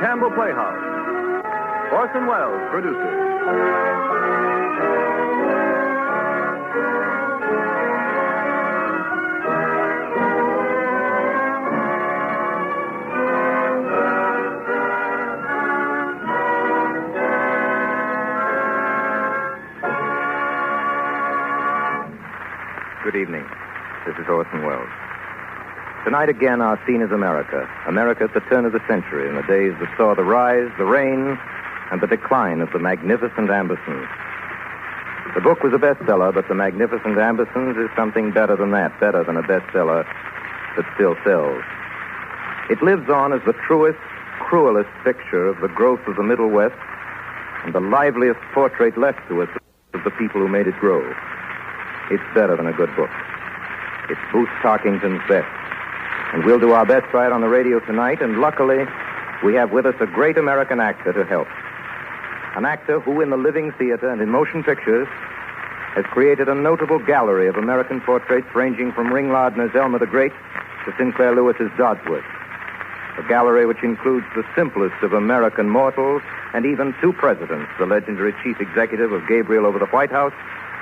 Campbell Playhouse. Orson Welles produces. Good evening. This is Orson Welles. Tonight again, our scene is America. America at the turn of the century, in the days that saw the rise, the reign, and the decline of the magnificent Ambersons. The book was a bestseller, but the magnificent Ambersons is something better than that, better than a bestseller that still sells. It lives on as the truest, cruelest picture of the growth of the Middle West and the liveliest portrait left to us of the people who made it grow. It's better than a good book. It's Booth Tarkington's best. And we'll do our best try it on the radio tonight, and luckily, we have with us a great American actor to help. An actor who, in the living theater and in motion pictures, has created a notable gallery of American portraits ranging from Ring Lardner's Elmer the Great to Sinclair Lewis's Dodsworth. A gallery which includes the simplest of American mortals and even two presidents, the legendary chief executive of Gabriel over the White House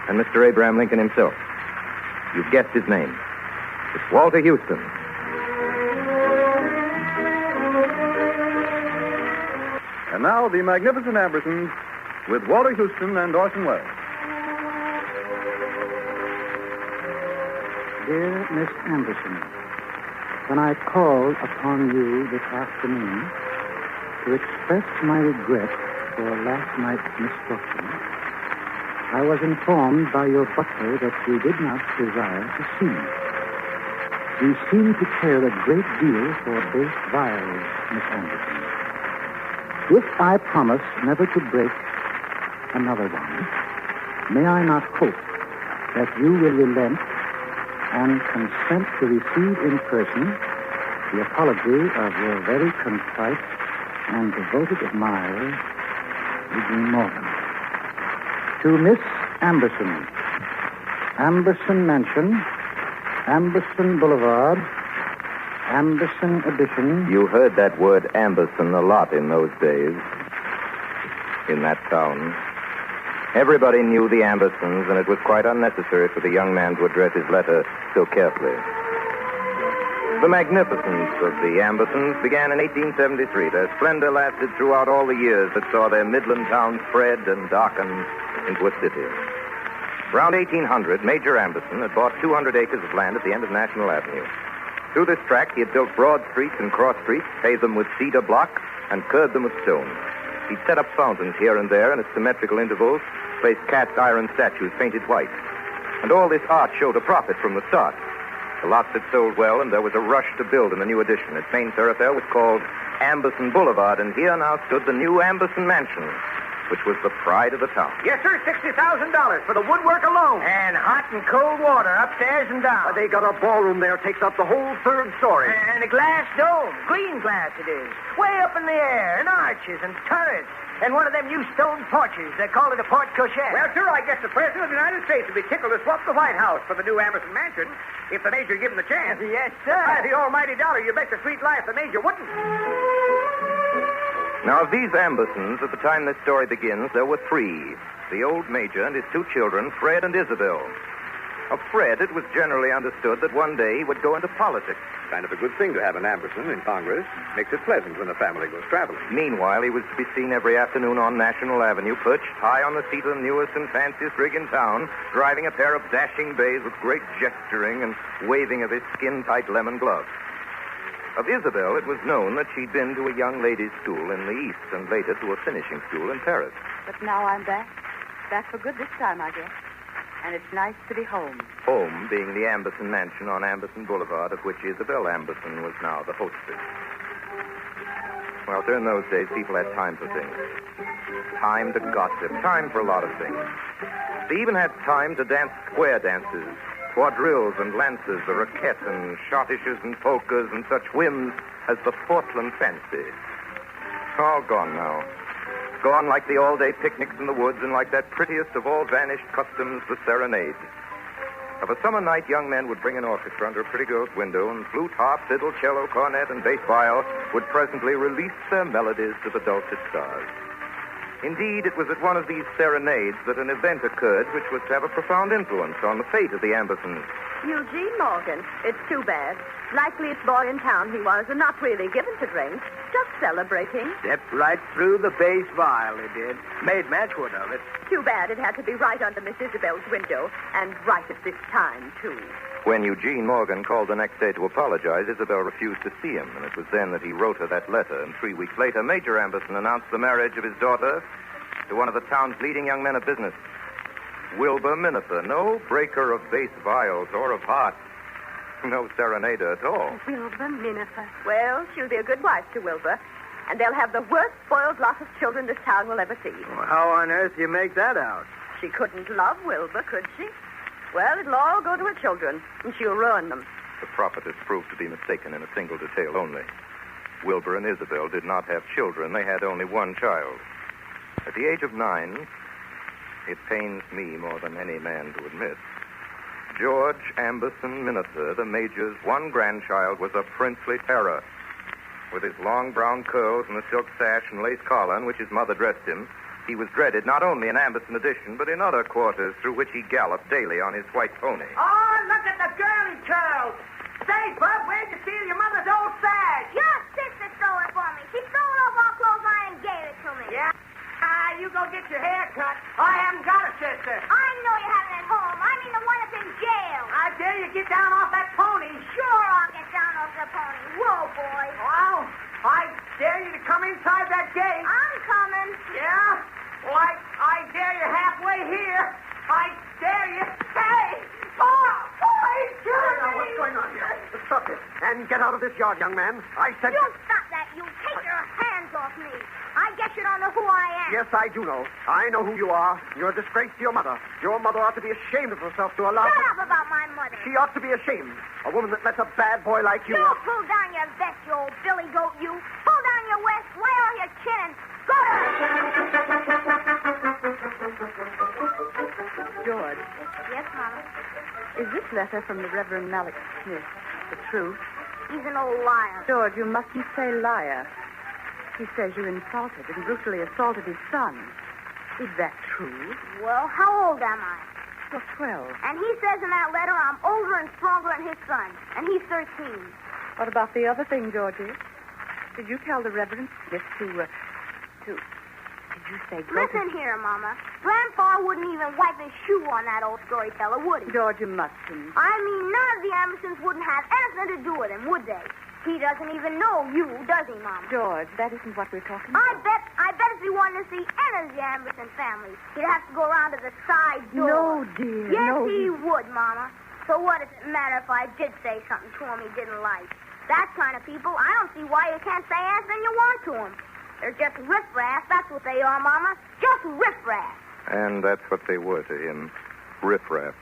and Mr. Abraham Lincoln himself. You've guessed his name. It's Walter Houston. And now, the magnificent Ambersons with Walter Houston and Orson Welles. Dear Miss Amberson, when I called upon you this afternoon to express my regret for last night's misfortune, I was informed by your butler that you did not desire to see me. You seem to care a great deal for base vials, Miss Amberson. If I promise never to break another one, may I not hope that you will relent and consent to receive in person the apology of your very contrite and devoted admirer, Eugene Morgan. To Miss Amberson, Amberson Mansion, Amberson Boulevard, Amberson Edition. You heard that word Amberson a lot in those days, in that town. Everybody knew the Ambersons, and it was quite unnecessary for the young man to address his letter so carefully. The magnificence of the Ambersons began in 1873. Their splendor lasted throughout all the years that saw their Midland town spread and darken into a city. Around 1800, Major Amberson had bought 200 acres of land at the end of National Avenue. Through this tract, he had built broad streets and cross streets, paved them with cedar block, and curbed them with stone. He'd set up fountains here and there, and at symmetrical intervals, placed cast iron statues painted white. And all this art showed a profit from the start. The lots had sold well, and there was a rush to build in the new addition. Its main thoroughfare was called Amberson Boulevard, and here now stood the new Amberson Mansion, which was the pride of the town. Yes, sir, $60,000 for the woodwork alone. And hot and cold water upstairs and down. They got a ballroom there, takes up the whole third story. And a glass dome, green glass it is, way up in the air, and arches and turrets. And one of them new stone porches. They call it a porte cochere. Well, sir, I guess the President of the United States would be tickled to swap the White House for the new Amberson Mansion if the Major give him the chance. Yes, sir. By the almighty dollar, you bet the sweet life the Major wouldn't. Now, of these Ambersons, at the time this story begins, there were three. The old Major and his two children, Fred and Isabel. Of Fred, it was generally understood that one day he would go into politics. Kind of a good thing to have an Amberson in Congress. Makes it pleasant when the family goes traveling. Meanwhile, he was to be seen every afternoon on National Avenue, perched high on the seat of the newest and fanciest rig in town, driving a pair of dashing bays with great gesturing and waving of his skin-tight lemon gloves. Of Isabel, it was known that she'd been to a young ladies' school in the East and later to a finishing school in Paris. But now I'm back. Back for good this time, I guess. And it's nice to be home. Home being the Amberson Mansion on Amberson Boulevard, of which Isabel Amberson was now the hostess. Well, during those days, people had time for things. Time to gossip. Time for a lot of things. They even had time to dance square dances, quadrilles and lances, the roquette and schottisches and polkas and such whims as the Portland fancy. All gone now. Gone like the all-day picnics in the woods and like that prettiest of all vanished customs, the serenade. Of a summer night, young men would bring an orchestra under a pretty girl's window, and flute, harp, fiddle, cello, cornet, and bass viol would presently release their melodies to the dulcet stars. Indeed, it was at one of these serenades that an event occurred which was to have a profound influence on the fate of the Ambersons. Eugene Morgan. It's too bad. Likeliest boy in town he was, and not really given to drink. Just celebrating. Stepped right through the bass viol, he did. Made matchwood of it. Too bad it had to be right under Miss Isabel's window, and right at this time, too. When Eugene Morgan called the next day to apologize, Isabel refused to see him, and it was then that he wrote her that letter. And 3 weeks later, Major Amberson announced the marriage of his daughter to one of the town's leading young men of business, Wilbur Minafer. No breaker of bass viols or of hearts. No serenader at all. Wilbur Minafer. Well, she'll be a good wife to Wilbur, and they'll have the worst spoiled lot of children this town will ever see. Well, how on earth do you make that out? She couldn't love Wilbur, could she? Well, it'll all go to her children, and she'll ruin them. The prophetess proved to be mistaken in a single detail only. Wilbur and Isabel did not have children. They had only one child. At the age of 9, it pains me more than any man to admit, George Amberson Minafer, the Major's one grandchild, was a princely terror. With his long brown curls and the silk sash and lace collar in which his mother dressed him, he was dreaded not only in Amberson Addition, but in other quarters through which he galloped daily on his white pony. Oh, look at the girly curls. Say, Bub, where'd you steal your mother's old sash? Your sister stole it for me. She stole it off our clothesline and gave it to me. Yeah? You go get your hair cut. I haven't got a sister. I know you have it at home. I mean the one that's in jail. I dare you get down off that pony. Sure, I'll get down off the pony. Whoa, boy. Well, I dare you to come inside that gate. I'm coming. Yeah? Well, I dare you halfway here. I dare you. Hey! Boy, Now, what's going on here? Stop this. And get out of this yard, young man. I said... You stop that. You take your hands off me. I guess you don't know who I am. Yes, I do know. I know who you are. You're a disgrace to your mother. Your mother ought to be ashamed of herself to allow... Shut up about my mother. She ought to be ashamed. A woman that lets a bad boy like you... You pull down your vest, you old billy goat, you. Pull down your vest, lay on your chin, and go to... George, Yes, Mama? is this letter from the Reverend Malik Smith the truth? He's an old liar. George, you mustn't say liar. He says you insulted and brutally assaulted his son. Is that true? Well, how old am I? You're 12. And he says in that letter I'm older and stronger than his son. And he's 13. What about the other thing, Georgie? Did you tell the Reverend Smith did you say... Listen here, Mama. Grandpa wouldn't even wipe his shoe on that old storyteller, would he? George, you mustn't. I mean, none of the Ambersons wouldn't have anything to do with him, would they? He doesn't even know you, does he, Mama? George, that isn't what we're talking I about. bet if he wanted to see any of the Amberson family, he'd have to go around to the side door. No, dear. Yes, no, he would, Mama. So what does it matter if I did say something to him he didn't like? That kind of people, I don't see why you can't say anything you want to him. They're just riffraff, that's what they are, Mama. Just riffraff. And that's what they were to him. Riffraff.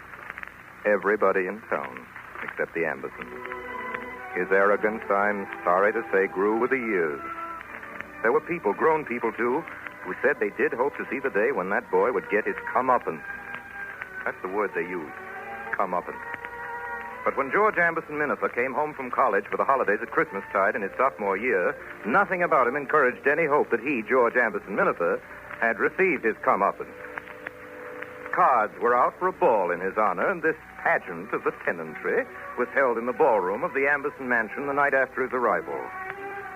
Everybody in town, except the Ambersons. His arrogance, I'm sorry to say, grew with the years. There were people, grown people too, who said they did hope to see the day when that boy would get his comeuppance. That's the word they used, comeuppance. But when George Amberson Minafer came home from college for the holidays at Christmastide in his sophomore year, nothing about him encouraged any hope that he, George Amberson Minafer, had received his comeuppance. Cards were out for a ball in his honor, and this pageant of the tenantry was held in the ballroom of the Amberson mansion the night after his arrival.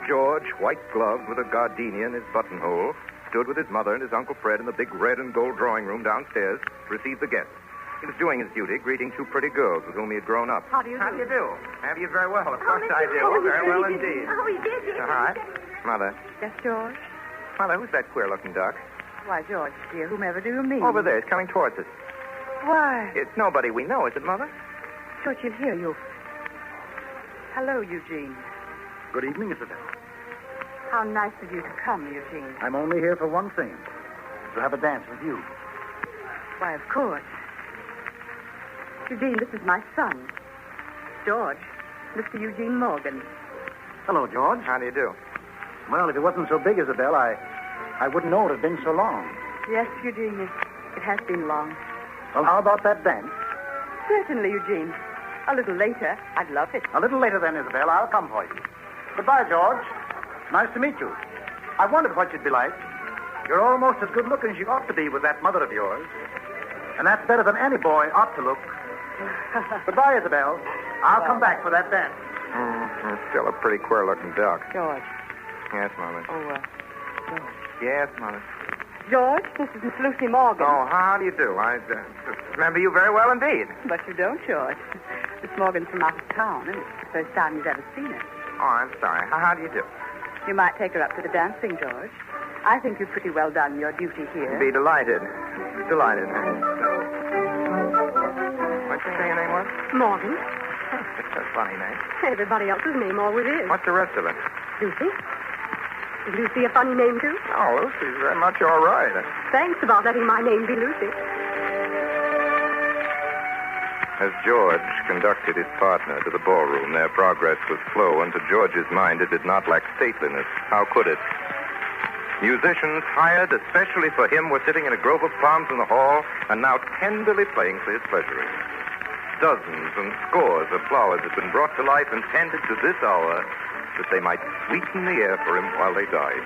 George, white-gloved with a gardenia in his buttonhole, stood with his mother and his Uncle Fred in the big red and gold drawing room downstairs to receive the guests. He was doing his duty, greeting two pretty girls with whom he had grown up. How do you do? How do you do? Have you very well? Of course Mr. I do. Oh, Very well he did. indeed. Oh, he did. All right. Mother. Yes, George? Mother, who's that queer-looking duck? Why, George, dear, whomever do you mean? Over there. He's coming towards us. Why? It's nobody we know, is it, Mother? George, he'll hear you. Hello, Eugene. Good evening, Isabel. How nice of you to come, Eugene. I'm only here for one thing. To have a dance with you. Why, of course. Eugene, this is my son. George, Mr. Eugene Morgan. Hello, George. How do you do? Well, if it wasn't so big, Isabel, I wouldn't know it had been so long. Yes, Eugene, it has been long. Well, how about that dance? Certainly, Eugene. A little later. I'd love it. A little later then, Isabel. I'll come for you. Goodbye, George. Nice to meet you. I wondered what you'd be like. You're almost as good looking as you ought to be with that mother of yours. And that's better than any boy ought to look. Goodbye, Isabel. I'll come back for that dance. Still a pretty queer-looking duck. George. Yes, Mother. George. Yes, Mother. George, this is Miss Lucy Morgan. Oh, how do you do? I remember you very well indeed. But you don't, George. Miss Morgan's from out of town, and it's the first time you've ever seen her. Oh, I'm sorry. How do you do? You might take her up to the dancing, George. I think you've pretty well done your duty here. Be delighted. Delighted. What'd you say your name was? Morgan. It's a funny name. Everybody else's name always is. What's the rest of it? Lucy. Is Lucy a funny name, too? Oh, Lucy's very much all right. Thanks about letting my name be Lucy. As George conducted his partner to the ballroom, their progress was slow, and to George's mind it did not lack stateliness. How could it? Musicians hired especially for him were sitting in a grove of palms in the hall and now tenderly playing for his pleasuring. Dozens and scores of flowers had been brought to life and tended to this hour that they might sweeten the air for him while they died.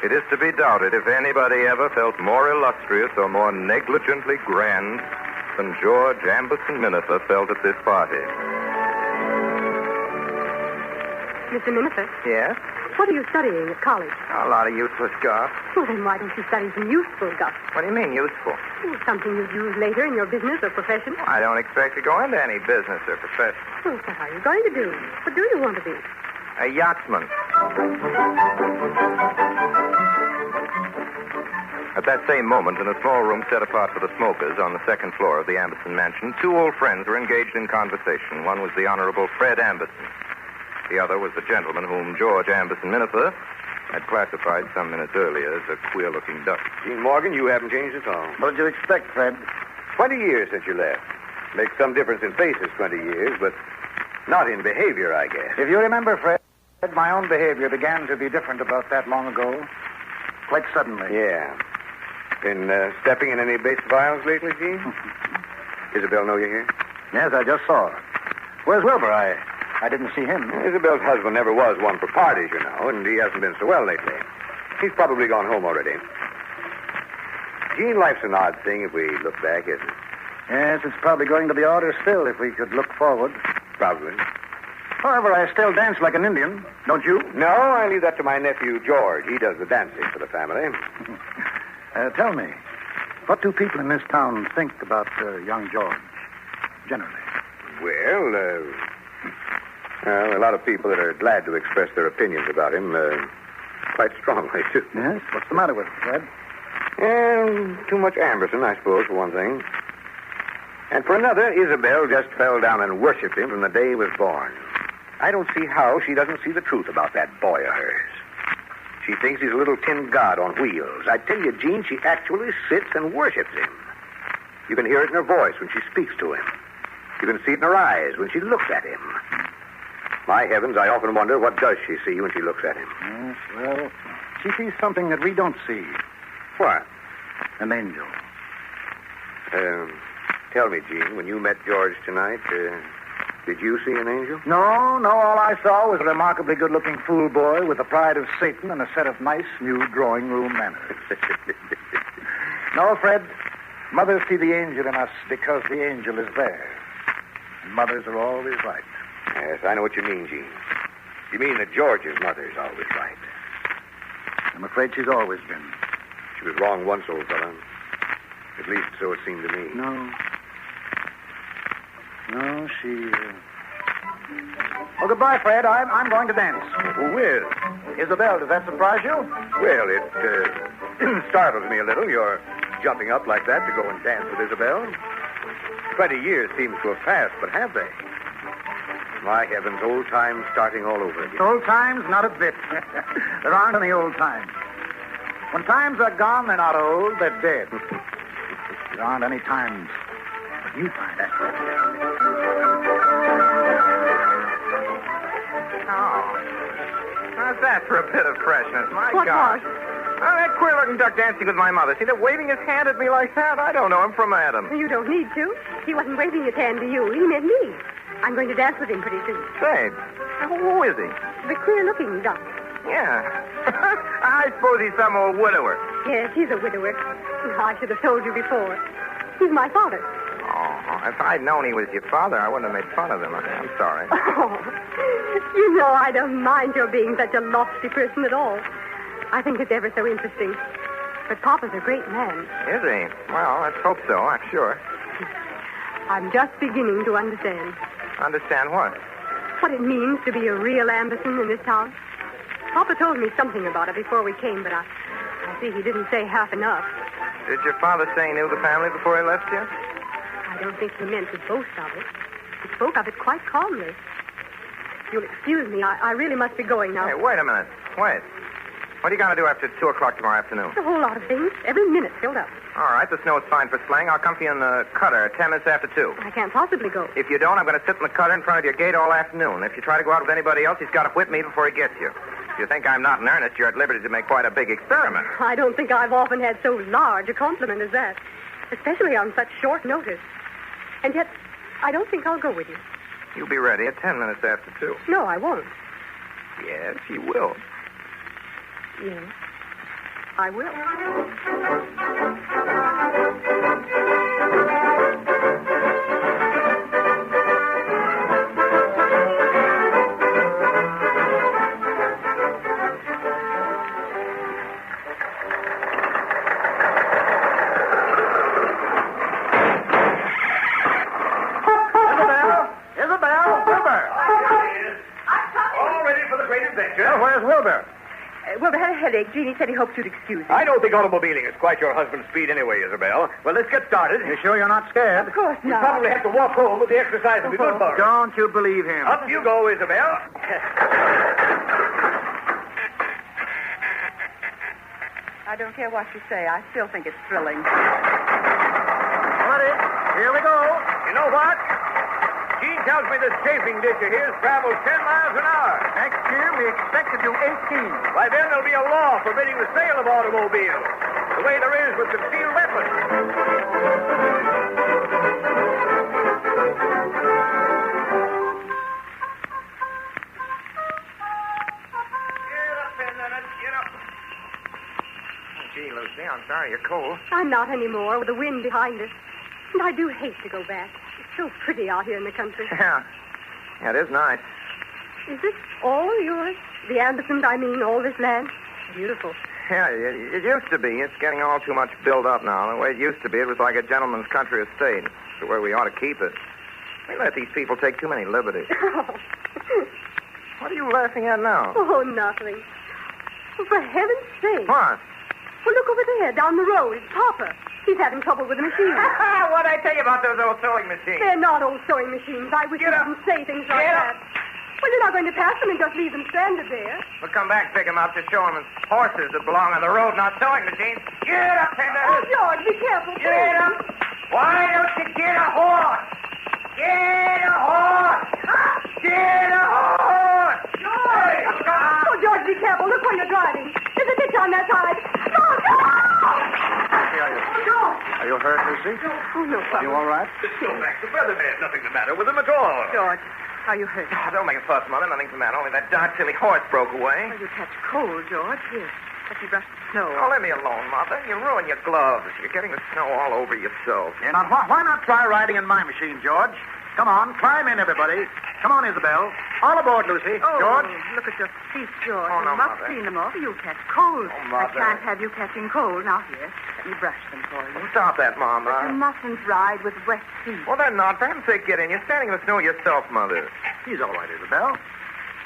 It is to be doubted if anybody ever felt more illustrious or more negligently grand than George Amberson Minafer felt at this party. Mr. Minafer? Yes? What are you studying at college? A lot of useless guff. Well, then why don't you study some useful stuff? What do you mean, useful? Something you'd use later in your business or profession? I don't expect to go into any business or profession. Well, what are you going to do? What do you want to be? A yachtsman. At that same moment, in a small room set apart for the smokers on the second floor of the Amberson mansion, two old friends were engaged in conversation. One was the Honorable Fred Amberson. The other was the gentleman whom George Amberson Minafer had classified some minutes earlier as a queer-looking duck. Gene Morgan, you haven't changed at all. What did you expect, Fred? 20 years since you left. Makes some difference in faces, 20 years, but not in behavior, I guess. If you remember, Fred, my own behavior began to be different about that long ago. Quite suddenly. Yeah. Been stepping in any bass violence lately, Gene? Isabel know you're here? Yes, I just saw her. Where's Wilbur? I didn't see him. Isabel's husband never was one for parties, you know, and he hasn't been so well lately. He's probably gone home already. Gene, life's an odd thing if we look back, isn't it? Yes, it's probably going to be odder still if we could look forward. Probably. However, I still dance like an Indian. Don't you? No, I leave that to my nephew, George. He does the dancing for the family. Tell me, what do people in this town think about young George, generally? Well, a lot of people that are glad to express their opinions about him quite strongly, too. Yes? What's the matter with him, Fred? Too much Amberson, I suppose, for one thing. And for another, Isabel just fell down and worshipped him from the day he was born. I don't see how she doesn't see the truth about that boy of hers. She thinks he's a little tin god on wheels. I tell you, Gene, she actually sits and worships him. You can hear it in her voice when she speaks to him. You can see it in her eyes when she looks at him. My heavens, I often wonder, what does she see when she looks at him? Yes, well, she sees something that we don't see. What? An angel. Tell me, Gene, when you met George tonight, did you see an angel? No, all I saw was a remarkably good-looking fool boy with the pride of Satan and a set of nice new drawing-room manners. No, Fred, mothers see the angel in us because the angel is there. And mothers are always right. Yes, I know what you mean, Gene. You mean that George's mother's always right. I'm afraid she's always been. She was wrong once, old fellow. At least so it seemed to me. No, she... Oh, goodbye, Fred. I'm going to dance. Who will? Isabel, does that surprise you? Well, it startles me a little, your jumping up like that to go and dance with Isabel. 20 years seems to have passed, but have they? My heavens, old times starting all over again. Old times? Not a bit. There aren't any old times. When times are gone, they're not old, they're dead. There aren't any times but new times. Oh. How's that for a bit of freshness? My What gosh. was? Oh, that queer-looking duck dancing with my mother. See, they're waving his hand at me like that. I don't know him from Adam. You don't need to. He wasn't waving his hand to you. He meant me. I'm going to dance with him pretty soon. Say, who is he? The queer-looking duck. Yeah. I suppose he's some old widower. Yes, he's a widower. I should have told you before. He's my father. Oh, if I'd known he was your father, I wouldn't have made fun of him. I'm sorry. Oh, you know I don't mind your being such a lofty person at all. I think it's ever so interesting. But Papa's a great man. Is he? Well, let's hope so, I'm sure. I'm just beginning to understand. Understand what? What it means to be a real Amberson in this town. Papa told me something about it before we came, but I see he didn't say half enough. Did your father say he knew the family before he left you? I don't think he meant to boast of it. He spoke of it quite calmly. You'll excuse me. I really must be going now. Hey, wait a minute. Wait. What are you going to do after 2 o'clock tomorrow afternoon? A whole lot of things. Every minute's filled up. All right, the snow's fine for sleighing. I'll come for you in the cutter 10 minutes after 2. I can't possibly go. If you don't, I'm going to sit in the cutter in front of your gate all afternoon. If you try to go out with anybody else, he's got to whip me before he gets you. If you think I'm not in earnest, you're at liberty to make quite a big experiment. I don't think I've often had so large a compliment as that, especially on such short notice. And yet, I don't think I'll go with you. You'll be ready at 10 minutes after 2. No, I won't. Yes, you will. Yes, I will. Where's Wilbur? Wilbur had a headache. Jeannie said he hoped you'd excuse him. I don't think automobiling is quite your husband's speed anyway, Isabel. Well, let's get started. You sure you're not scared? Of course You not. probably have to walk home, but the exercise will be good for us. Don't you believe him? Up you go, Isabel. I don't care what you say. I still think it's thrilling. Buddy, here we go. You know what? Gene tells me this chafing dish of his travels 10 miles an hour. Next year, we expect to do 18. By then, there'll be a law forbidding the sale of automobiles, the way there is with concealed weapons. Get up in there, get up. Gee, Lucy, I'm sorry you're cold. I'm not anymore with the wind behind us. And I do hate to go back. It's so pretty out here in the country. Yeah. Yeah, it is nice. Is this all yours? The Ambersons, I mean, all this land? Beautiful. Yeah, it used to be. It's getting all too much built up now. The way it used to be, it was like a gentleman's country estate. It's the way we ought to keep it. We let these people take too many liberties. What are you laughing at now? Oh, nothing. Oh, for heaven's sake. What? Well, look over there, down the road. It's Papa. He's having trouble with the machine. What'd I tell you about those old sewing machines? They're not old sewing machines. I wish you Get up. wouldn't say things like Get that. Well, you're not going to pass them and just leave them stranded there. We'll come back and pick them up to show them as horses that belong on the road, not sewing machines. Get up, Tender. Oh, George, be careful. Get up. Why don't you get a horse? Get a horse. Get a horse. George! Oh, George, be careful. Look where you're driving. There's a ditch on that side. George! George! Are you hurt, Lucy? Oh, no problem. You all right? Go back to brother man. Nothing the matter with him at all. George, are you hurt? Don't make a fuss, Mother. Nothing's the matter. Only that darn silly horse broke away. You catch cold, George. Here, let me brush the snow. Oh, leave me alone, Mother. You ruin your gloves. You're getting the snow all over yourself. Yeah, now, why not try riding in my machine, George? Come on, climb in, everybody. Come on, Isabel. All aboard, Lucy. George? Look at your feet, George. Oh, no, you must Mother. clean them off or you'll catch cold. Oh, I Mother. can't have you catching cold. Now, here, let me brush them for you. Stop that, You Mama. mustn't ride with wet feet. Well, then not. For heaven's sake, get in. You're standing in the snow yourself, Mother. He's all right, Isabel.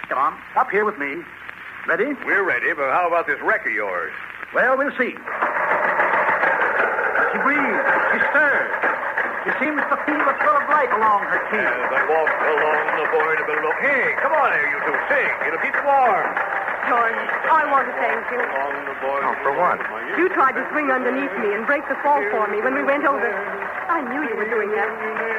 Come on, up here with me. Ready? We're ready, but how about this wreck of yours? Well, we'll see. She breathes. She stirs. She seems to feel a thrill of life along her cheek. As I walk along the void below. Hey, come on there, you two. Sing. It'll keep you warm. George, I want to thank you. Along the void. Oh, for what? You tried to swing underneath me and break the fall for me when we went over. I knew you were doing that.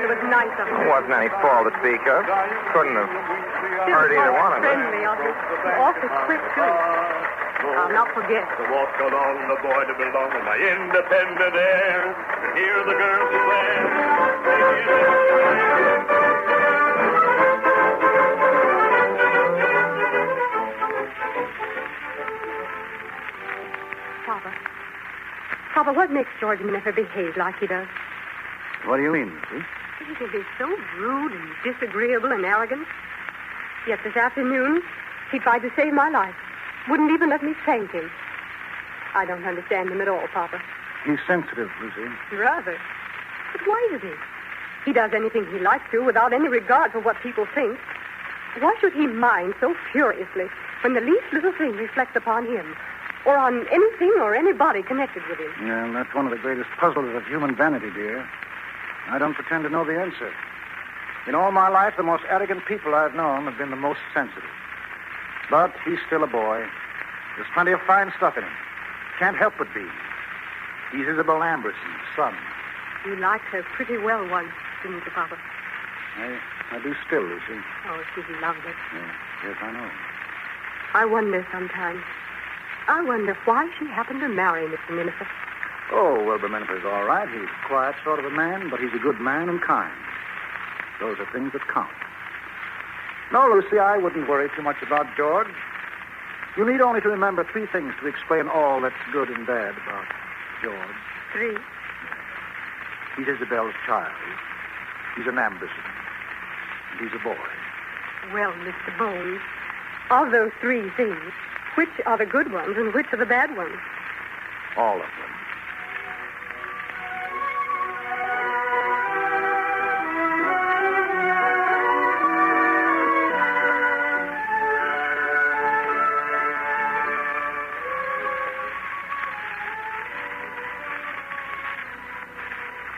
It was nice of you. There wasn't any fall to speak of. Couldn't have It was hurt either one of us. friendly of you. Awfully quick, too. I'll not forget. To walk along the border belong with my independent air. To hear the girls declare. Papa, what makes George never behave like he does? What do you mean, Lucy? He can be so rude and disagreeable and arrogant. Yet this afternoon, he tried to save my life. Wouldn't even let me thank him. I don't understand him at all, Papa. He's sensitive, Lucy. Rather. But why is he? He does anything he likes to without any regard for what people think. Why should he mind so furiously when the least little thing reflects upon him or on anything or anybody connected with him? Yeah, that's one of the greatest puzzles of human vanity, dear. I don't pretend to know the answer. In all my life, the most arrogant people I've known have been the most sensitive. But he's still a boy. There's plenty of fine stuff in him. Can't help but be. He's Isabel Amberson's son. You liked her pretty well once, didn't you, Papa? I do still, Lucy. Oh, she's lovely. Yes, I know. I wonder sometimes. I wonder why she happened to marry Mr. Minifer. Oh, Wilbur Minifer's all right. He's a quiet sort of a man, but he's a good man and kind. Those are things that count. No, Lucy, I wouldn't worry too much about George. You need only to remember 3 things to explain all that's good and bad about George. 3? He's Isabel's child. He's an Amberson. And he's a boy. Well, Mr. Bones, of those 3 things, which are the good ones and which are the bad ones? All of them.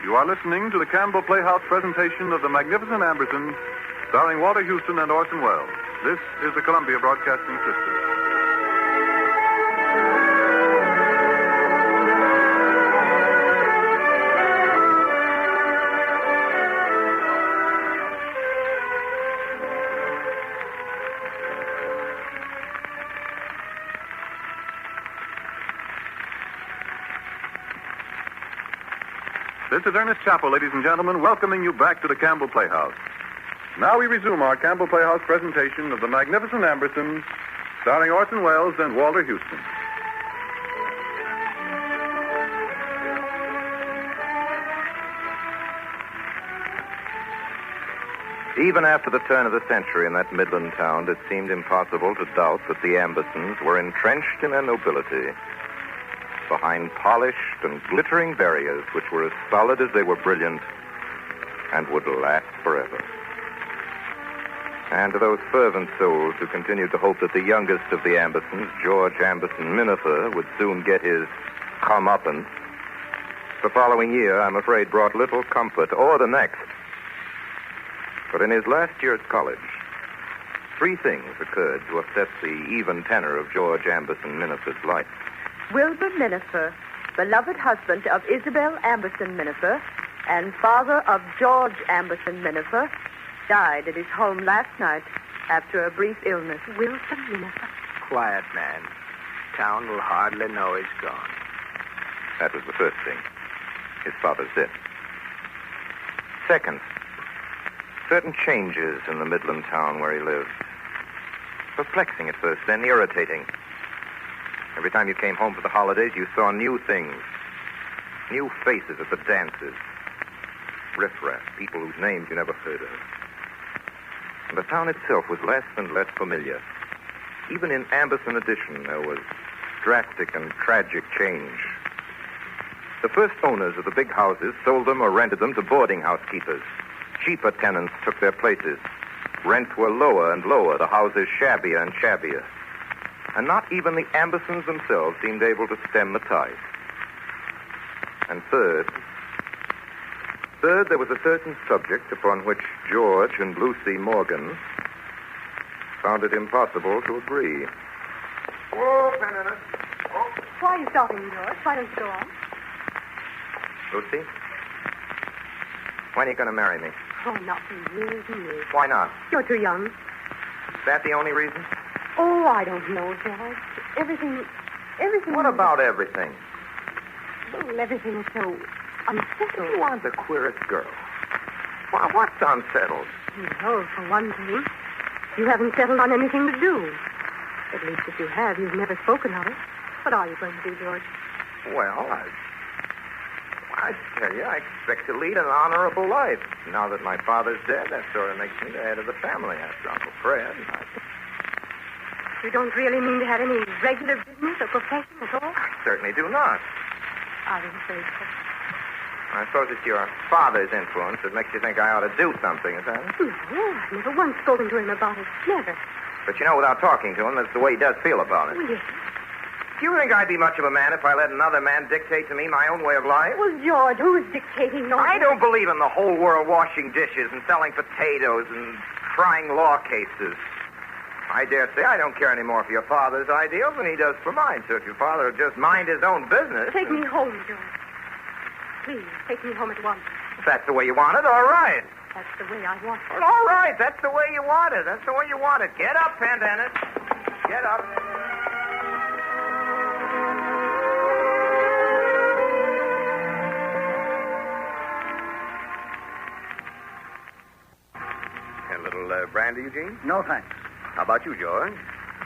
You are listening to the Campbell Playhouse presentation of The Magnificent Ambersons, starring Walter Houston and Orson Welles. This is the Columbia Broadcasting System. This is Ernest Chappell, ladies and gentlemen, welcoming you back to the Campbell Playhouse. Now we resume our Campbell Playhouse presentation of The Magnificent Ambersons, starring Orson Welles and Walter Houston. Even after the turn of the century in that Midland town, it seemed impossible to doubt that the Ambersons were entrenched in their nobility, behind polished and glittering barriers which were as solid as they were brilliant and would last forever. And to those fervent souls who continued to hope that the youngest of the Ambersons, George Amberson Minifer, would soon get his comeuppance, the following year, I'm afraid, brought little comfort, or the next. But in his last year at college, 3 things occurred to upset the even tenor of George Amberson Minifer's life. Wilbur Minifer, beloved husband of Isabel Amberson Minifer and father of George Amberson Minifer, died at his home last night after a brief illness. Wilson Minifer. Quiet man. Town will hardly know he's gone. That was the first thing. His father's death. Second, certain changes in the Midland town where he lived. Perplexing at first, then irritating. Every time you came home for the holidays, you saw new things. New faces at the dances. Riffraff, people whose names you never heard of. And the town itself was less and less familiar. Even in Amberson Addition, there was drastic and tragic change. The first owners of the big houses sold them or rented them to boarding house keepers. Cheaper tenants took their places. Rents were lower and lower, the houses shabbier and shabbier. And not even the Ambersons themselves seemed able to stem the tide. And third, there was a certain subject upon which George and Lucy Morgan found it impossible to agree. Whoa, Penniness. Oh. Why are you stopping, George? Why don't you go on? Lucy, when are you going to marry me? Oh, not for years and years. Why not? You're too young. Is that the only reason? Oh, I don't know, George. Everything... What about everything? Well, everything is so unsettled. You are the queerest girl. Well, what's unsettled? Well, for one thing, you haven't settled on anything to do. At least if you have, you've never spoken of it. What are you going to do, George? Well, I tell you, I expect to lead an honorable life. Now that my father's dead, that sort of makes me the head of the family after Uncle Fred. You don't really mean to have any regular business or profession at all? I certainly do not. I was afraid so. I suppose it's your father's influence that makes you think I ought to do something, is that it? No, I've never once spoken to him about it. Never. But you know, without talking to him, that's the way he does feel about it. Well, yes. Do you think I'd be much of a man if I let another man dictate to me my own way of life? Well, George, who is dictating? No, I don't believe in the whole world washing dishes and selling potatoes and trying law cases. I dare say I don't care any more for your father's ideals than he does for mine. So if your father would just mind his own business... Take me home, George. Please, take me home at once. If that's the way you want it, all right. That's the way I want it. Well, all right, that's the way you want it. That's the way you want it. Get up, Pendennis. Get up. A little brandy, Eugene? No, thanks. How about you, George?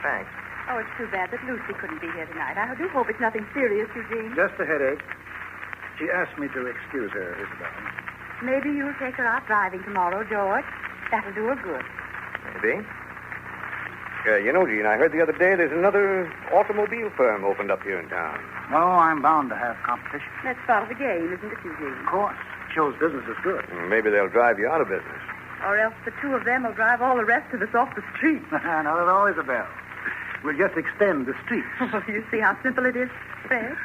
Thanks. Oh, it's too bad that Lucy couldn't be here tonight. I do hope it's nothing serious, Eugene. Just a headache. She asked me to excuse her, Isabel. Maybe you'll take her out driving tomorrow, George. That'll do her good. Maybe. You know, Gene, I heard the other day there's another automobile firm opened up here in town. Oh, I'm bound to have competition. That's part of the game, isn't it, Eugene? Of course. Shows business is good. Maybe they'll drive you out of business. Or else the two of them will drive all the rest of us off the street. Not at all, Isabel. We'll just extend the streets. You see how simple it is, Fred?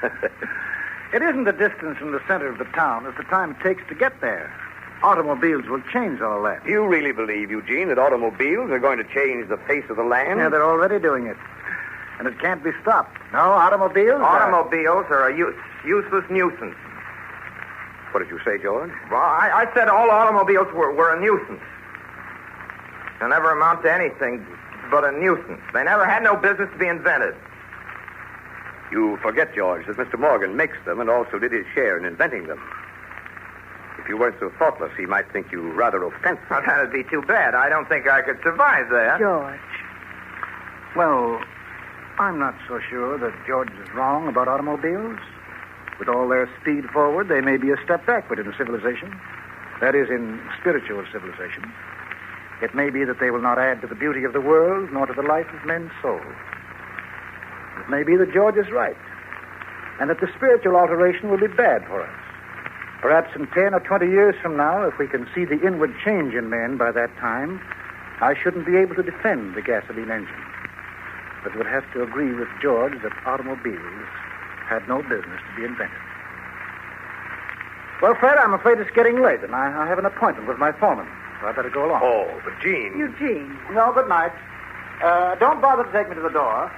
It isn't the distance from the center of the town. It's the time it takes to get there. Automobiles will change all that. You really believe, Eugene, that automobiles are going to change the face of the land? Yeah, they're already doing it. And it can't be stopped. No, automobiles? Automobiles are a useless nuisance. What did you say, George? Well, I said all automobiles were a nuisance. They'll never amount to anything but a nuisance. They never had no business to be invented. You forget, George, that Mr. Morgan makes them and also did his share in inventing them. If you weren't so thoughtless, he might think you rather offensive. Well, that'd be too bad. I don't think I could survive that. George. Well, I'm not so sure that George is wrong about automobiles. With all their speed forward, they may be a step backward in civilization. That is, in spiritual civilization. It may be that they will not add to the beauty of the world, nor to the life of men's souls. It may be that George is right, and that the spiritual alteration will be bad for us. Perhaps in 10 or 20 years from now, if we can see the inward change in men by that time, I shouldn't be able to defend the gasoline engine. But would have to agree with George that automobiles had no business to be invented. Well, Fred, I'm afraid it's getting late, and I have an appointment with my foreman, so I better go along. Oh, but Gene... Eugene. No, good night. Don't bother to take me to the door.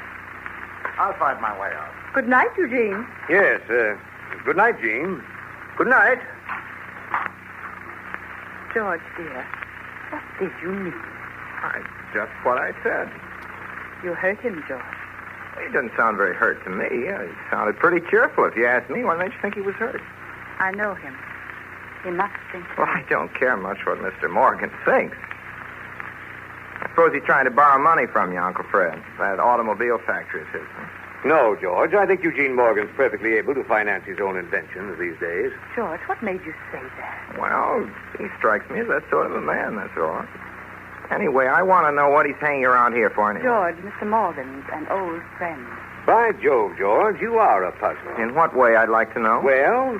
I'll find my way out. Good night, Eugene. Yes, good night, Gene. Good night. George, dear, what did you mean? Just what I said. You hurt him, George. He doesn't sound very hurt to me. He sounded pretty cheerful. If you ask me, why don't you think he was hurt? I know him. He must think so. Well, I don't care much what Mr. Morgan thinks. I suppose he's trying to borrow money from you, Uncle Fred. That automobile factory of his. Huh? No, George. I think Eugene Morgan's perfectly able to finance his own inventions these days. George, what made you say that? Well, he strikes me as that sort of a man, that's all. Anyway, I want to know what he's hanging around here for anyway. George, Mr. Morgan's an old friend. By Jove, George, you are a puzzler. In what way, I'd like to know? Well,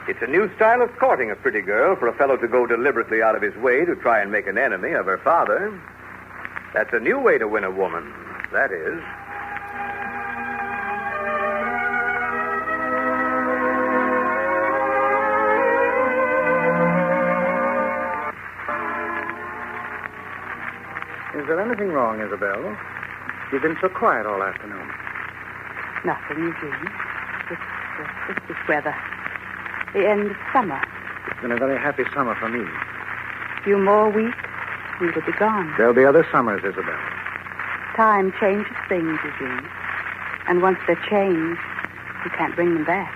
it's a new style of courting a pretty girl for a fellow to go deliberately out of his way to try and make an enemy of her father. That's a new way to win a woman, that is. Is there anything wrong, Isabel? You've been so quiet all afternoon. Nothing, Eugene. It's this weather. The end of summer. It's been a very happy summer for me. A few more weeks, we will be gone. There'll be other summers, Isabel. time changes things, Eugene. And once they're changed, you can't bring them back.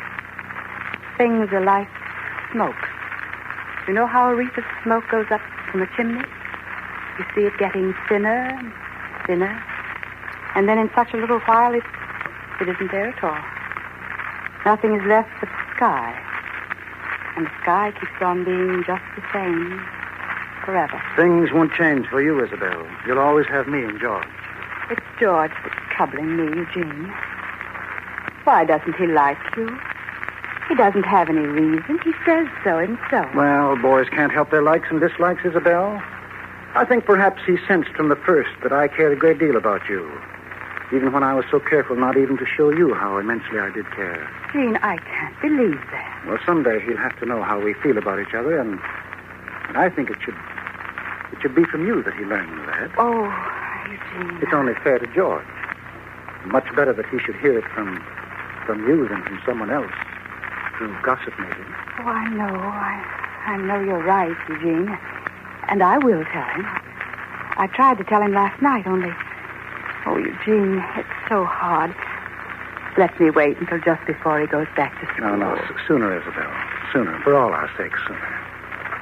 Things are like smoke. You know how a wreath of smoke goes up from a chimney? You see it getting thinner and thinner. And then in such a little while, it isn't there at all. Nothing is left but the sky. And the sky keeps on being just the same forever. Things won't change for you, Isabel. You'll always have me and George. It's George that's troubling me, Eugene. Why doesn't he like you? He doesn't have any reason. He says so himself. Well, boys can't help their likes and dislikes, Isabel. I think perhaps he sensed from the first that I cared a great deal about you. Even when I was so careful not even to show you how immensely I did care. Gene, I can't believe that. Well, someday he'll have to know how we feel about each other, and I think it should be from you that he learns that. Oh, Eugene. It's only fair to George. Much better that he should hear it from you than from someone else. Through gossip, maybe. Oh, I know. I know you're right, Eugene. And I will tell him. I tried to tell him last night, only... Oh, Eugene, it's so hard. Let me wait until just before he goes back to school. No, sooner, Isabel. Sooner. For all our sakes, sooner.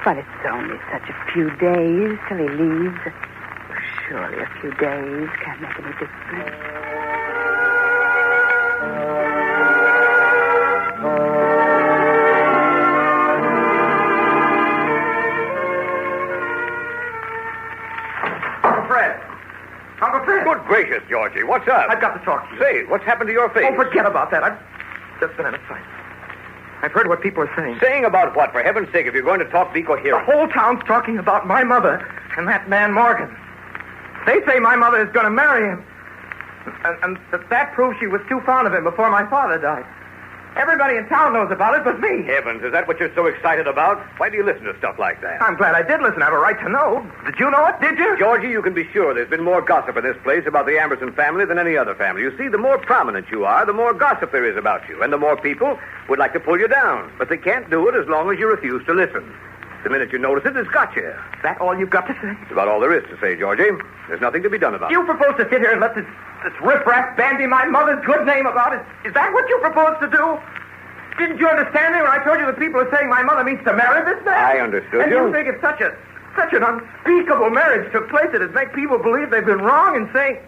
But it's only such a few days till he leaves. Surely a few days can't make any difference. Uncle Fred. Good gracious, Georgie. What's up? I've got to talk to you. Say, what's happened to your face? Oh, forget about that. I've just been in a fight. I've heard what people are saying. Saying about what? For heaven's sake, if you're going to talk, be coherent. The whole town's talking about my mother and that man Morgan. They say my mother is going to marry him. And that proves she was too fond of him before my father died. Everybody in town knows about it but me. Heavens, is that what you're so excited about? Why do you listen to stuff like that? I'm glad I did listen. I have a right to know. Did you know it? Did you? Georgie, you can be sure there's been more gossip in this place about the Amberson family than any other family. You see, the more prominent you are, the more gossip there is about you. And the more people would like to pull you down. But they can't do it as long as you refuse to listen. The minute you notice it, it's got you. Is that all you've got to say? It's about all there is to say, Georgie. There's nothing to be done about it. You propose to sit here and let this riffraff bandy my mother's good name about it? Is that what you propose to do? Didn't you understand me when I told you that people are saying my mother means to marry this man? I understood and you. And you think if such an unspeakable marriage took place, it'd make people believe they've been wrong in saying...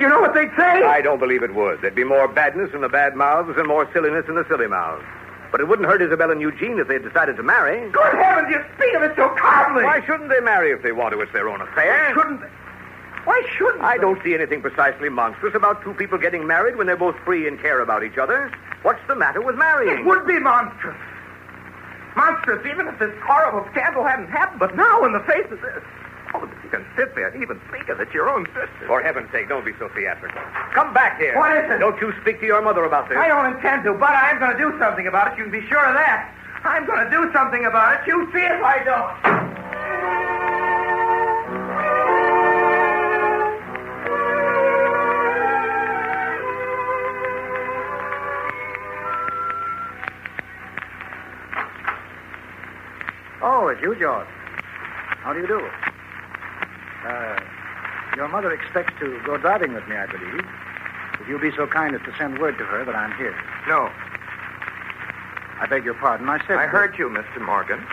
You know what they'd say? I don't believe it would. There'd be more badness in the bad mouths and more silliness in the silly mouths. But it wouldn't hurt Isabel and Eugene if they decided to marry. Good heavens, you speak of it so calmly. Why shouldn't they marry if they want to? It's their own affair. Why shouldn't I don't see anything precisely monstrous about two people getting married when they're both free and care about each other. What's the matter with marrying? It would be monstrous. Monstrous even if this horrible scandal hadn't happened. But now, in the face of this... Oh, that you can sit there and even speak of it, your own sister. For heaven's sake, don't be so theatrical. Come back here. What is it? Don't you speak to your mother about this. I don't intend to, but I'm going to do something about it. You can be sure of that. I'm going to do something about it. You see if I don't. Oh, it's you, George. How do you do? Your mother expects to go driving with me, I believe. If you'll be so kind as to send word to her that I'm here. No. I beg your pardon. I heard you, Mr. Morgan.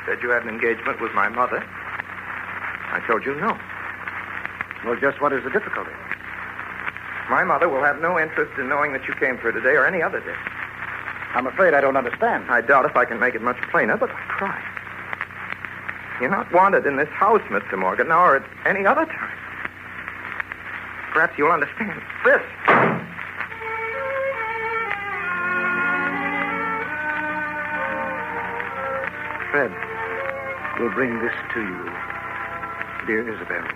Said you had an engagement with my mother. I told you no. Well, just what is the difficulty? My mother will have no interest in knowing that you came for her today or any other day. I'm afraid I don't understand. I doubt if I can make it much plainer, but I'll try. You're not wanted in this house, Mr. Morgan, now or at any other time. Perhaps you'll understand this. Fred will bring this to you, dear Isabel.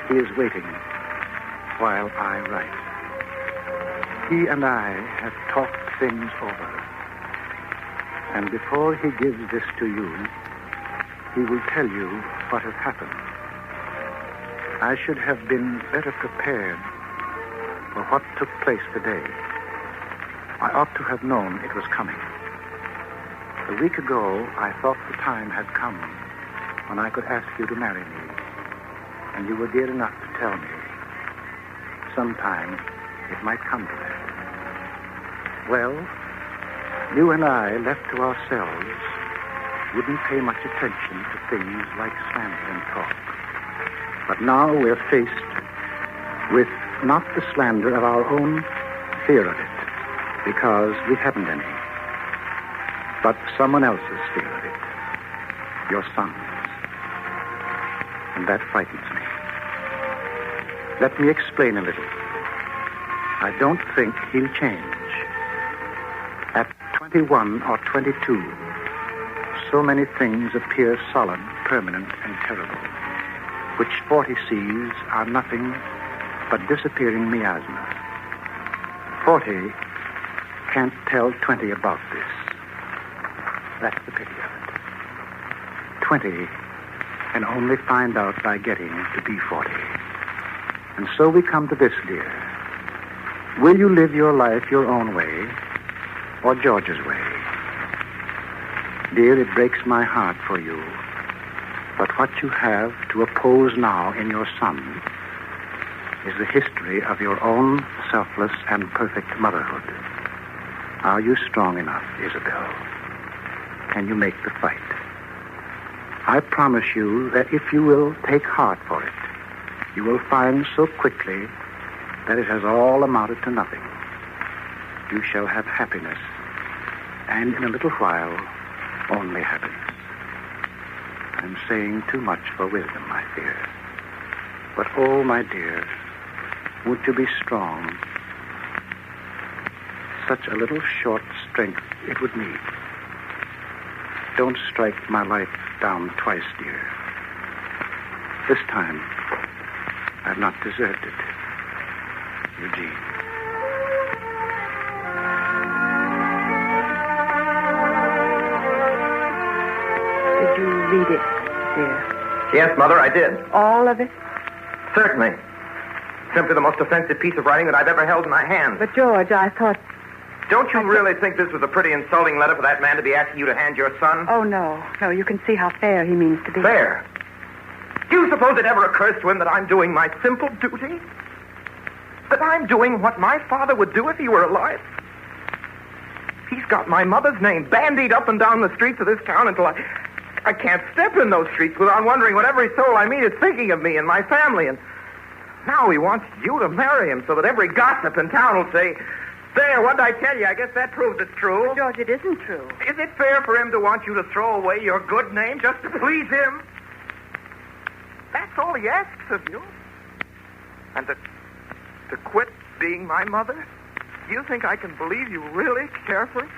He is waiting while I write. He and I have talked things over. And before he gives this to you, he will tell you what has happened. I should have been better prepared for what took place today. I ought to have known it was coming. A week ago, I thought the time had come when I could ask you to marry me. And you were dear enough to tell me sometime it might come to that. Well, you and I, left to ourselves, wouldn't pay much attention to things like slander and talk. But now we're faced with not the slander of our own fear of it, because we haven't any, but someone else's fear of it, your son's. And that frightens me. Let me explain a little. I don't think he'll change. At 21 or 22, so many things appear solid, permanent, and terrible, which 40 sees are nothing but disappearing miasma. 40 can't tell 20 about this. That's the pity of it. 20 can only find out by getting to be 40. And so we come to this, dear. Will you live your life your own way or George's way? Dear, it breaks my heart for you, but what you have to oppose now in your son is the history of your own selfless and perfect motherhood. Are you strong enough, Isabel? Can you make the fight? I promise you that if you will take heart for it, you will find so quickly that it has all amounted to nothing. You shall have happiness, and in a little while, only happiness. I'm saying too much for wisdom, I fear. But, oh, my dear, would you be strong? Such a little short strength it would need. Don't strike my life down twice, dear. This time, I've not deserved it. Eugene. Did you read it, dear? Yes, Mother, I did. All of it? Certainly. Simply the most offensive piece of writing that I've ever held in my hand. But, George, I thought... Don't you really think this was a pretty insulting letter for that man to be asking you to hand your son? Oh, no. No, you can see how fair he means to be. Fair? Do you suppose it ever occurs to him that I'm doing my simple duty? That I'm doing what my father would do if he were alive? He's got my mother's name bandied up and down the streets of this town until I can't step in those streets without wondering what every soul I meet is thinking of me and my family. And now he wants you to marry him so that every gossip in town will say, "There, what did I tell you? I guess that proves it's true." But, George, it isn't true. Is it fair for him to want you to throw away your good name just to please him? That's all he asks of you. And to quit being my mother? You think I can believe you really care for him?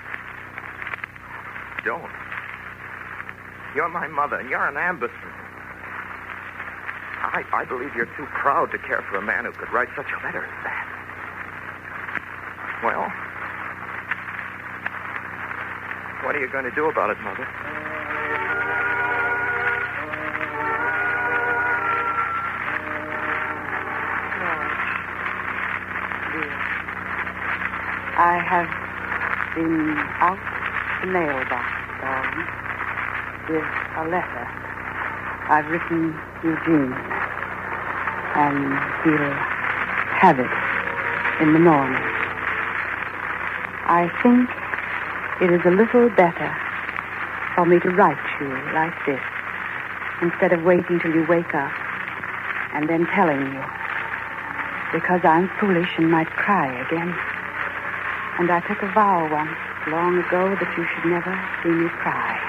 Don't. You're my mother, and you're an Amberson. I believe you're too proud to care for a man who could write such a letter as that. Well, what are you going to do about it, Mother? I have been out the mailbox, darling, with a letter. I've written Eugene, and he'll have it in the morning. I think it is a little better for me to write you like this instead of waiting till you wake up and then telling you, because I'm foolish and might cry again. And I took a vow once, long ago, that you should never see me cry.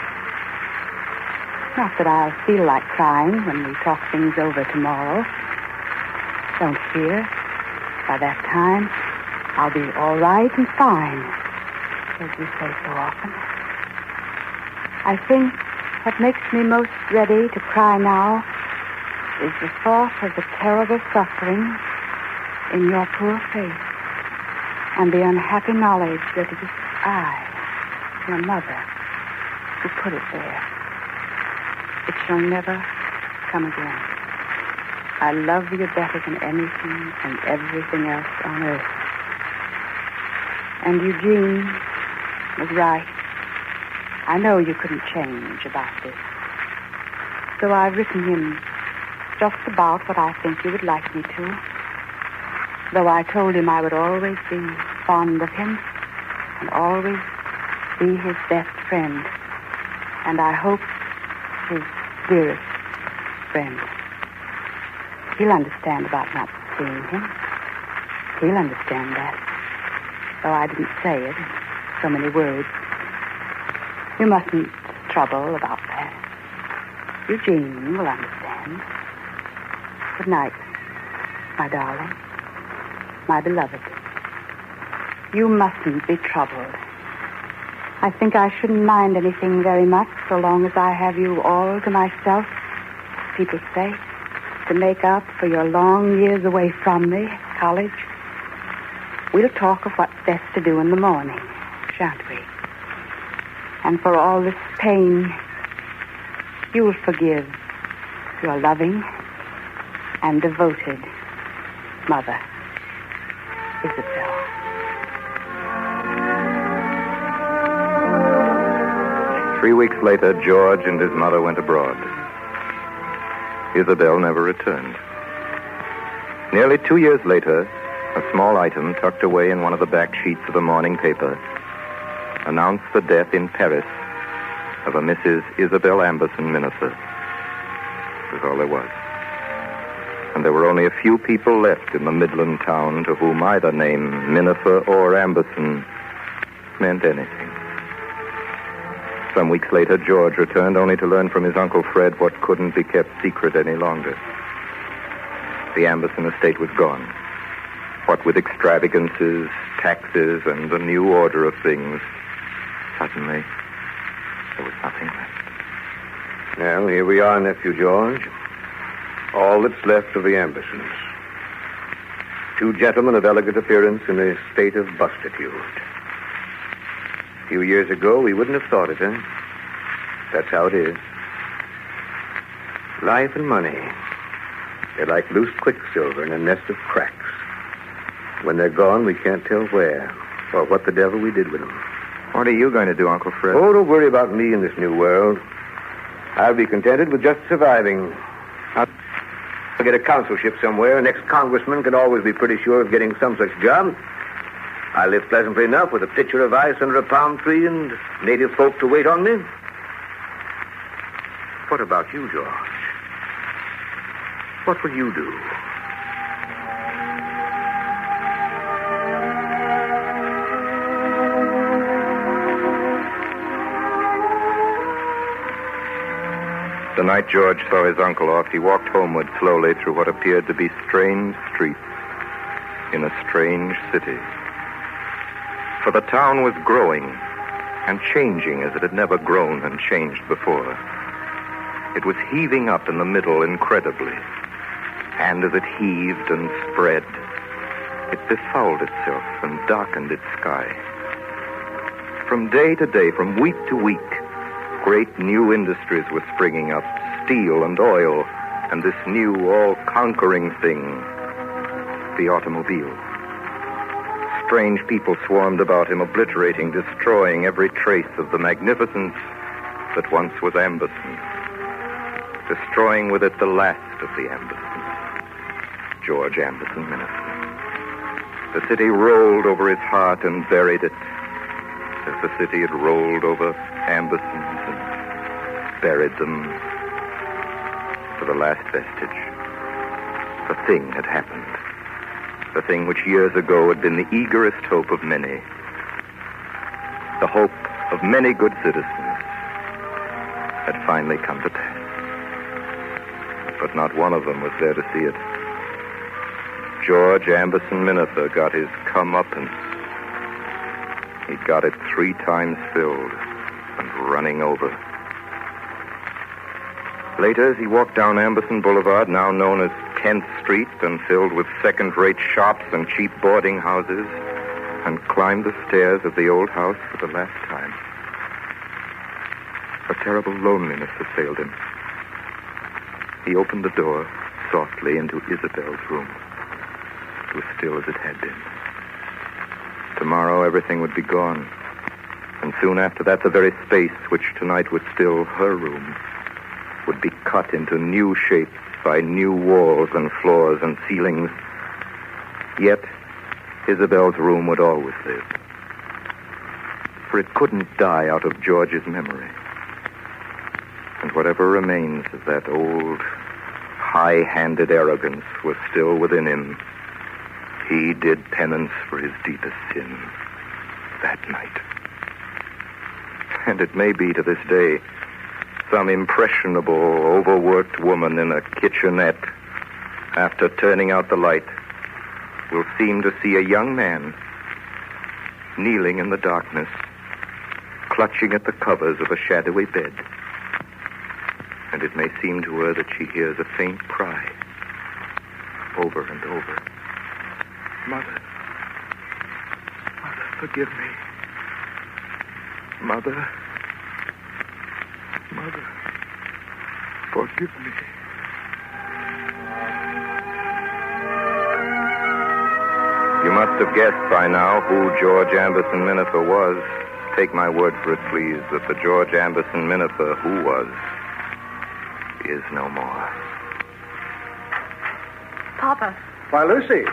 Not that I'll feel like crying when we talk things over tomorrow. Don't fear. By that time, I'll be all right and fine, as you say so often. I think what makes me most ready to cry now is the thought of the terrible suffering in your poor face, and the unhappy knowledge that it is I, your mother, who put it there. It shall never come again. I love you better than anything and everything else on earth. And Eugene was right. I know you couldn't change about this. So I've written him just about what I think you would like me to. Though I told him I would always be fond of him and always be his best friend. And I hope his dearest friend. He'll understand about not seeing him. He'll understand that. Though I didn't say it in so many words. You mustn't trouble about that. Eugene will understand. Good night, my darling, my beloved. You mustn't be troubled. I think I shouldn't mind anything very much so long as I have you all to myself, as people say, to make up for your long years away from me at college. We'll talk of what's best to do in the morning, shan't we? And for all this pain, you'll forgive your loving and devoted mother, Isabel. Three weeks later, George and his mother went abroad. Isabel never returned. Nearly 2 years later, a small item tucked away in one of the back sheets of a morning paper announced the death in Paris of a Mrs. Isabel Amberson Minafer. That was all there was. And there were only a few people left in the Midland town to whom either name, Minafer or Amberson, meant anything. Some weeks later, George returned only to learn from his Uncle Fred what couldn't be kept secret any longer. The Amberson estate was gone. What with extravagances, taxes, and a new order of things, suddenly there was nothing left. Well, here we are, Nephew George. All that's left of the Ambersons. Two gentlemen of elegant appearance in a state of bustitude. A few years ago, we wouldn't have thought it, huh? That's how it is. Life and money. They're like loose quicksilver in a nest of cracks. When they're gone, we can't tell where or what the devil we did with them. What are you going to do, Uncle Fred? Oh, don't worry about me in this new world. I'll be contented with just surviving. I'll get a consulship somewhere. An ex-congressman can always be pretty sure of getting some such job. I live pleasantly enough with a pitcher of ice under a palm tree and native folk to wait on me. What about you, George? What will you do? The night George saw his uncle off, he walked homeward slowly through what appeared to be strange streets in a strange city. For the town was growing and changing as it had never grown and changed before. It was heaving up in the middle incredibly. And as it heaved and spread, it befouled itself and darkened its sky. From day to day, from week to week, great new industries were springing up, steel and oil, and this new, all-conquering thing, the automobile. Strange people swarmed about him, obliterating, destroying every trace of the magnificence that once was Amberson, destroying with it the last of the Ambersons, George Amberson Minafer. The city rolled over his heart and buried it, as the city had rolled over Ambersons and buried them for the last vestige. The thing had happened. The thing which years ago had been the eagerest hope of many. The hope of many good citizens had finally come to pass. But not one of them was there to see it. George Amberson Minafer got his comeuppance. He got it 3 times filled and running over. Later, as he walked down Amberson Boulevard, now known as 10th Street, and filled with second-rate shops and cheap boarding houses, and climbed the stairs of the old house for the last time, a terrible loneliness assailed him. He opened the door softly into Isabel's room. It was still as it had been. Tomorrow, everything would be gone. And soon after that, the very space which tonight was still her room would be cut into new shapes by new walls and floors and ceilings. Yet, Isabel's room would always live. For it couldn't die out of George's memory. And whatever remains of that old, high-handed arrogance was still within him. He did penance for his deepest sin that night. And it may be to this day, some impressionable, overworked woman in a kitchenette, after turning out the light, will seem to see a young man kneeling in the darkness, clutching at the covers of a shadowy bed. And it may seem to her that she hears a faint cry over and over. Mother. Mother, forgive me. Mother. Mother, forgive me. You must have guessed by now who George Amberson Minifer was. Take my word for it, please, that the George Amberson Minifer who was is no more. Papa, Why, Lucy,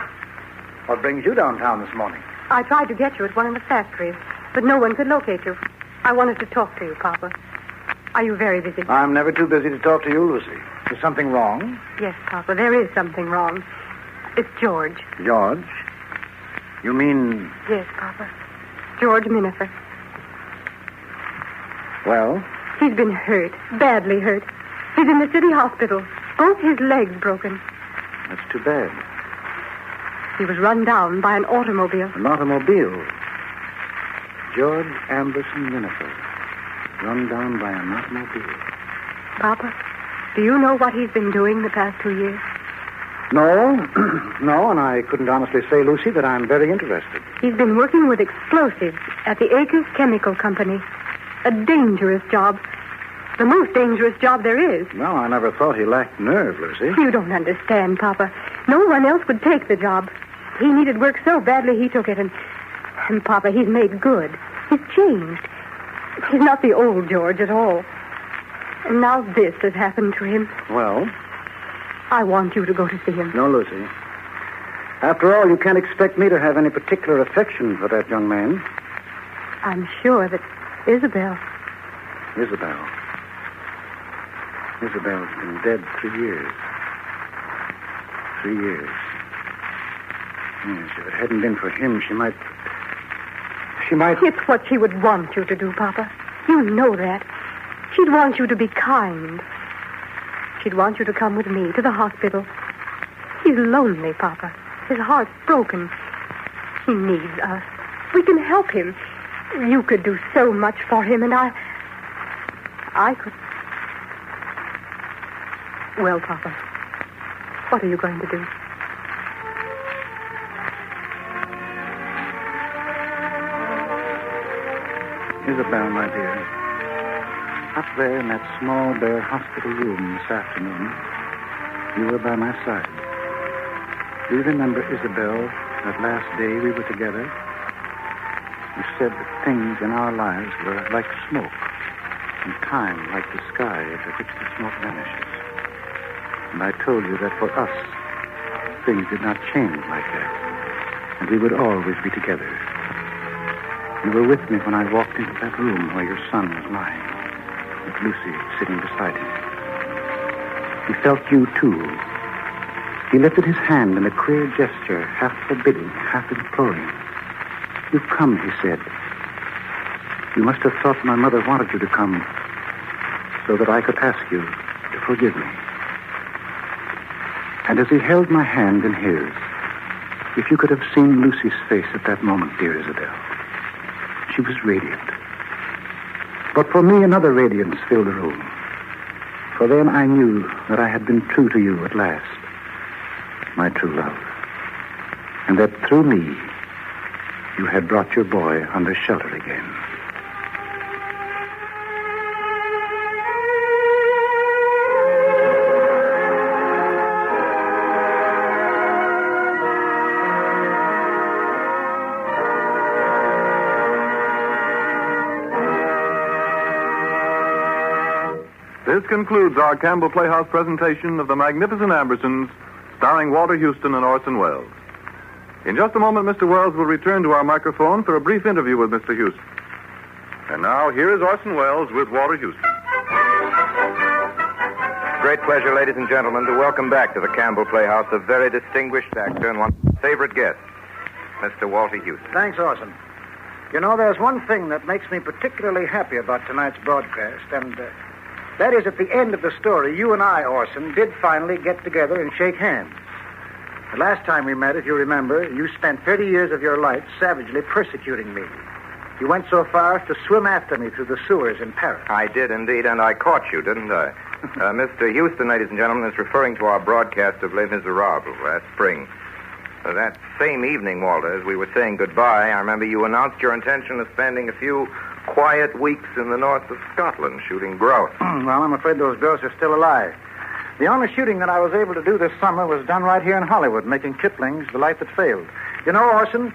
what brings you downtown this morning? I tried to get you at one of the factories, but no one could locate you. I wanted to talk to you, Papa. Are you very busy? I'm never too busy to talk to you, Lucy. Is something wrong? Yes, Papa, there is something wrong. It's George. George? You mean... Yes, Papa. George Minifer. Well? He's been hurt, badly hurt. He's in the city hospital. Both his legs broken. That's too bad. He was run down by an automobile. An automobile? George Amberson Minifer. Run down by an automobile. Papa, do you know what he's been doing the past 2 years? No. No, and I couldn't honestly say, Lucy, that I'm very interested. He's been working with explosives at the Acres Chemical Company. A dangerous job. The most dangerous job there is. Well, I never thought he lacked nerve, Lucy. You don't understand, Papa. No one else would take the job. He needed work so badly he took it, and Papa, he's made good. He's changed. He's not the old George at all. And now this has happened to him. Well? I want you to go to see him. No, Lucy. After all, you can't expect me to have any particular affection for that young man. I'm sure that Isabel... Isabel's been dead 3 years. 3 years. Yes, if it hadn't been for him, she might... It's what she would want you to do, Papa. You know that. She'd want you to be kind. She'd want you to come with me to the hospital. He's lonely, Papa. His heart's broken. He needs us. We can help him. You could do so much for him, and I could... Well, Papa, what are you going to do? Isabel, my dear, up there in that small, bare hospital room this afternoon, you were by my side. Do you remember, Isabel, that last day we were together? You said that things in our lives were like smoke, and time like the sky after which the smoke vanishes. And I told you that for us, things did not change like that, and we would always be together. You were with me when I walked into that room where your son was lying, with Lucy sitting beside him. He felt you, too. He lifted his hand in a queer gesture, half forbidding, half imploring. You come, he said. You must have thought my mother wanted you to come so that I could ask you to forgive me. And as he held my hand in his, if you could have seen Lucy's face at that moment, dear Isabel, she was radiant. But for me, another radiance filled the room. For then I knew that I had been true to you at last, my true love. And that through me, you had brought your boy under shelter again. This concludes our Campbell Playhouse presentation of The Magnificent Ambersons, starring Walter Houston and Orson Welles. In just a moment, Mr. Welles will return to our microphone for a brief interview with Mr. Houston. And now, here is Orson Welles with Walter Houston. Great pleasure, ladies and gentlemen, to welcome back to the Campbell Playhouse a very distinguished actor and one of my favorite guests, Mr. Walter Houston. Thanks, Orson. You know, there's one thing that makes me particularly happy about tonight's broadcast, and that is at the end of the story, you and I, Orson, did finally get together and shake hands. The last time we met, if you remember, you spent 30 years of your life savagely persecuting me. You went so far as to swim after me through the sewers in Paris. I did indeed, and I caught you, didn't I? Mr. Houston, ladies and gentlemen, is referring to our broadcast of Les Miserables last spring. That same evening, Walter, as we were saying goodbye, I remember you announced your intention of spending a few quiet weeks in the north of Scotland shooting grouse. Well, I'm afraid those grouse are still alive. The only shooting that I was able to do this summer was done right here in Hollywood, making Kipling's The Life That Failed. You know, Orson,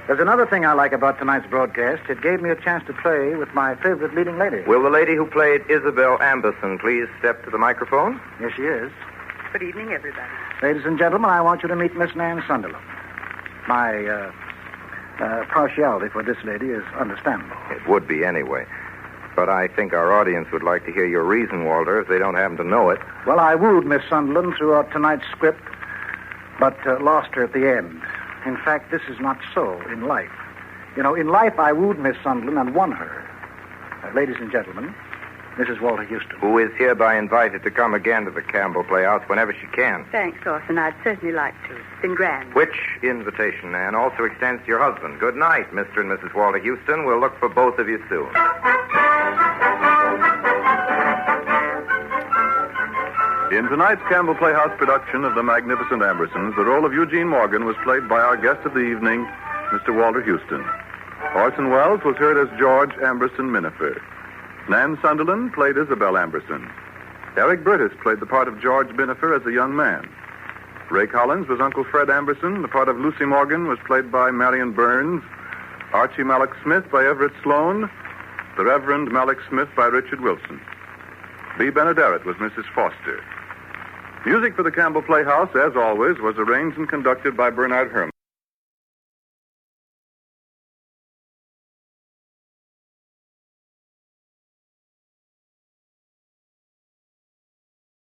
there's another thing I like about tonight's broadcast. It gave me a chance to play with my favorite leading lady. Will the lady who played Isabel Amberson please step to the microphone? Yes, she is. Good evening, everybody. Ladies and gentlemen, I want you to meet Miss Nan Sunderland. My partiality for this lady is understandable. It would be anyway. But I think our audience would like to hear your reason, Walter, if they don't happen to know it. Well, I wooed Miss Sunderland throughout tonight's script, but lost her at the end. In fact, this is not so in life. You know, in life, I wooed Miss Sunderland and won her. Ladies and gentlemen, Mrs. Walter Houston. Who is hereby invited to come again to the Campbell Playhouse whenever she can. Thanks, Orson. I'd certainly like to. It's been grand. Which invitation, Nan, also extends to your husband. Good night, Mr. and Mrs. Walter Houston. We'll look for both of you soon. In tonight's Campbell Playhouse production of The Magnificent Ambersons, the role of Eugene Morgan was played by our guest of the evening, Mr. Walter Houston. Orson Welles was heard as George Amberson Minifer. Nan Sunderland played Isabel Amberson. Eric Burtis played the part of George Minifer as a young man. Ray Collins was Uncle Fred Amberson. The part of Lucy Morgan was played by Marion Burns. Archie Malloch Smith by Everett Sloan. The Reverend Malloch Smith by Richard Wilson. Bea Benaderet was Mrs. Foster. Music for the Campbell Playhouse, as always, was arranged and conducted by Bernard Herrmann.